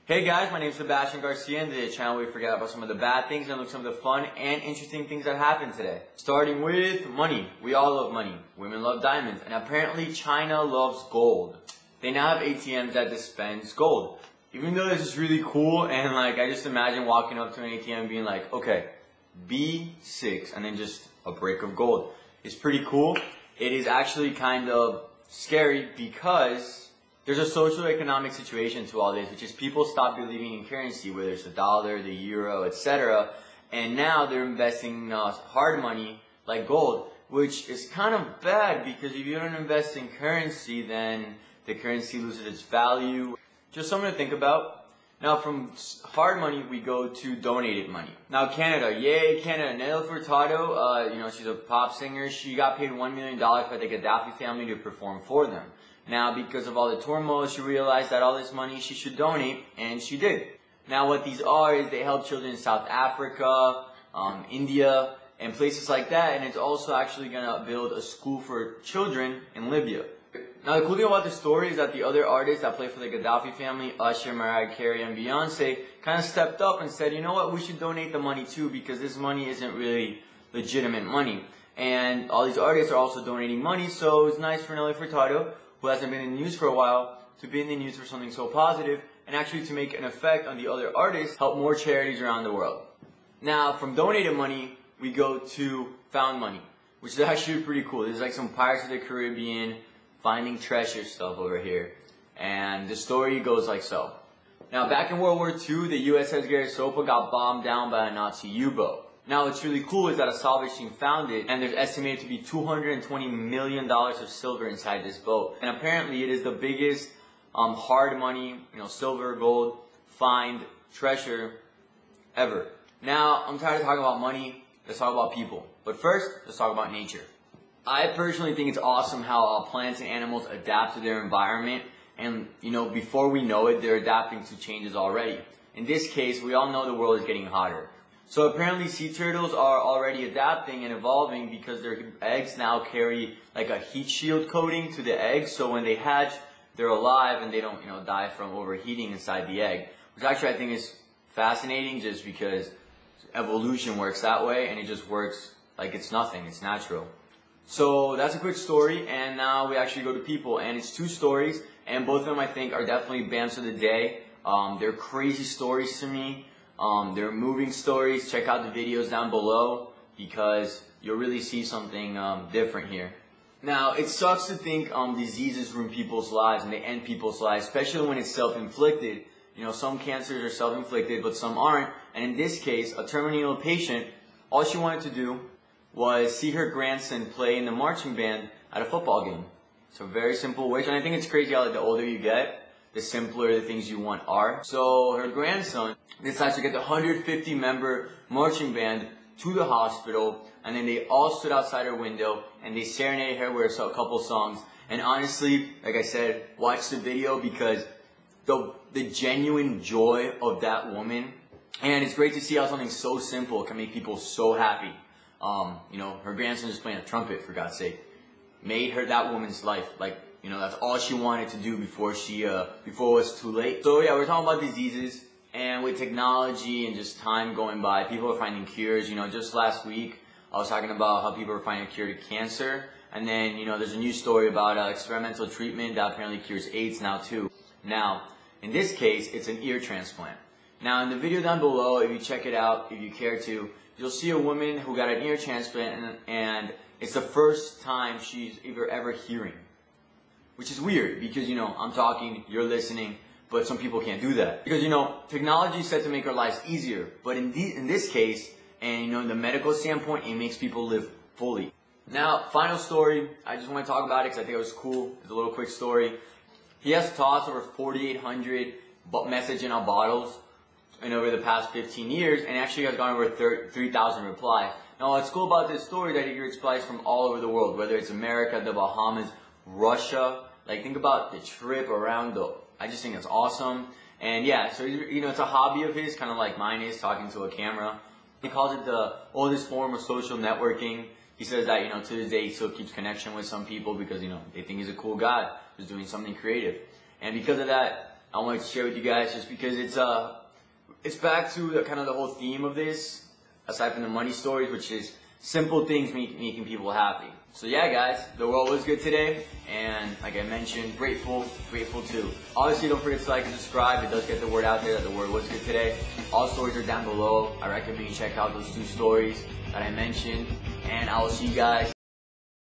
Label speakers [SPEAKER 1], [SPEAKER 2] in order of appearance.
[SPEAKER 1] Hey guys, my name is Sebastian Garcia, and today channel we forget about some of the bad things and look at some of the fun and interesting things that happened today. Starting with money. We all love money. Women love diamonds, and apparently China loves gold. They now have ATMs that dispense gold. Even though this is really cool, and I just imagine walking up to an ATM and being like, okay, B6, and then just a brick of gold. It's pretty cool. It is actually kind of scary because there's a socio-economic situation to all this, which is people stop believing in currency, whether it's the dollar, the euro, etc. And now they're investing hard money like gold, which is kind of bad because if you don't invest in currency, then the currency loses its value. Just something to think about. Now from hard money, we go to donated money. Now Canada, yay Canada. Nelly Furtado, she's a pop singer. She got paid $1 million by the Gaddafi family to perform for them. Now, because of all the turmoil, she realized that all this money she should donate, and she did. Now, what these are is they help children in South Africa, India, and places like that, and it's also actually going to build a school for children in Libya. Now, the cool thing about this story is that the other artists that play for the Gaddafi family, Usher, Mariah Carey, and Beyonce, kind of stepped up and said, you know what, we should donate the money too, because this money isn't really legitimate money. And all these artists are also donating money, so it's nice for Nelly Furtado, who hasn't been in the news for a while, to be in the news for something so positive, and actually to make an effect on the other artists, help more charities around the world. Now, from donated money, we go to found money, which is actually pretty cool. This is like some Pirates of the Caribbean finding treasure stuff over here. And the story goes like so. Now, back in World War II, the USS Garisopa got bombed down by a Nazi U-boat. Now, what's really cool is that a salvage team found it, and there's estimated to be $220 million of silver inside this boat. And apparently, it is the biggest hard money, silver, gold, find, treasure ever. Now, I'm tired of talking about money. Let's talk about people. But first, let's talk about nature. I personally think it's awesome how plants and animals adapt to their environment. And, before we know it, they're adapting to changes already. In this case, we all know the world is getting hotter. So apparently sea turtles are already adapting and evolving because their eggs now carry like a heat shield coating to the eggs, so when they hatch, they're alive and they don't, die from overheating inside the egg. Which actually I think is fascinating just because evolution works that way and it just works like it's nothing, it's natural. So that's a quick story, and now we actually go to people, and it's two stories, and both of them I think are definitely BAMs of the day. They're crazy stories to me. They're moving stories. Check out the videos down below because you'll really see something different here. Now, it sucks to think diseases ruin people's lives and they end people's lives, especially when it's self-inflicted. Some cancers are self-inflicted, but some aren't. And in this case, a terminally ill patient, all she wanted to do was see her grandson play in the marching band at a football game. It's a very simple wish, and I think it's crazy how the older you get, the simpler the things you want are. So her grandson decides to get the 150-member marching band to the hospital, and then they all stood outside her window and they serenaded her with a couple songs. And honestly, like I said, watch the video because the genuine joy of that woman, and it's great to see how something so simple can make people so happy. Her grandson just playing a trumpet, for God's sake, made that woman's life that's all she wanted to do before it was too late. So yeah, we're talking about diseases, and with technology and just time going by, people are finding cures. Just last week, I was talking about how people are finding a cure to cancer, and then, there's a new story about experimental treatment that apparently cures AIDS now too. Now, in this case, it's an ear transplant. Now, in the video down below, if you check it out, if you care to, you'll see a woman who got an ear transplant, and it's the first time she's ever hearing. Which is weird because, I'm talking, you're listening, but some people can't do that. Because, technology is set to make our lives easier. But in this case, and, in the medical standpoint, it makes people live fully. Now, final story. I just want to talk about it because I think it was cool. It's a little quick story. He has tossed over 4,800 message-in-a bottles over the past 15 years, and actually has gone over 3,000 replies. Now, what's cool about this story is that he gets replies from all over the world, whether it's America, the Bahamas, Russia. Think about the trip around I just think it's awesome. And yeah, so it's a hobby of his, kind of like mine is, talking to a camera. He calls it the oldest form of social networking. He says that, to this day he still keeps connection with some people because, they think he's a cool guy who's doing something creative. And because of that, I wanted to share with you guys just because it's back to the kind of the whole theme of this, aside from the money stories, which is simple things making people happy. So yeah, guys, the world was good today, and like I mentioned, grateful too. Obviously, don't forget to like and subscribe. It does get the word out there that the word was good today. All stories are down below. I recommend you check out those 2 stories that I mentioned, and I will see you guys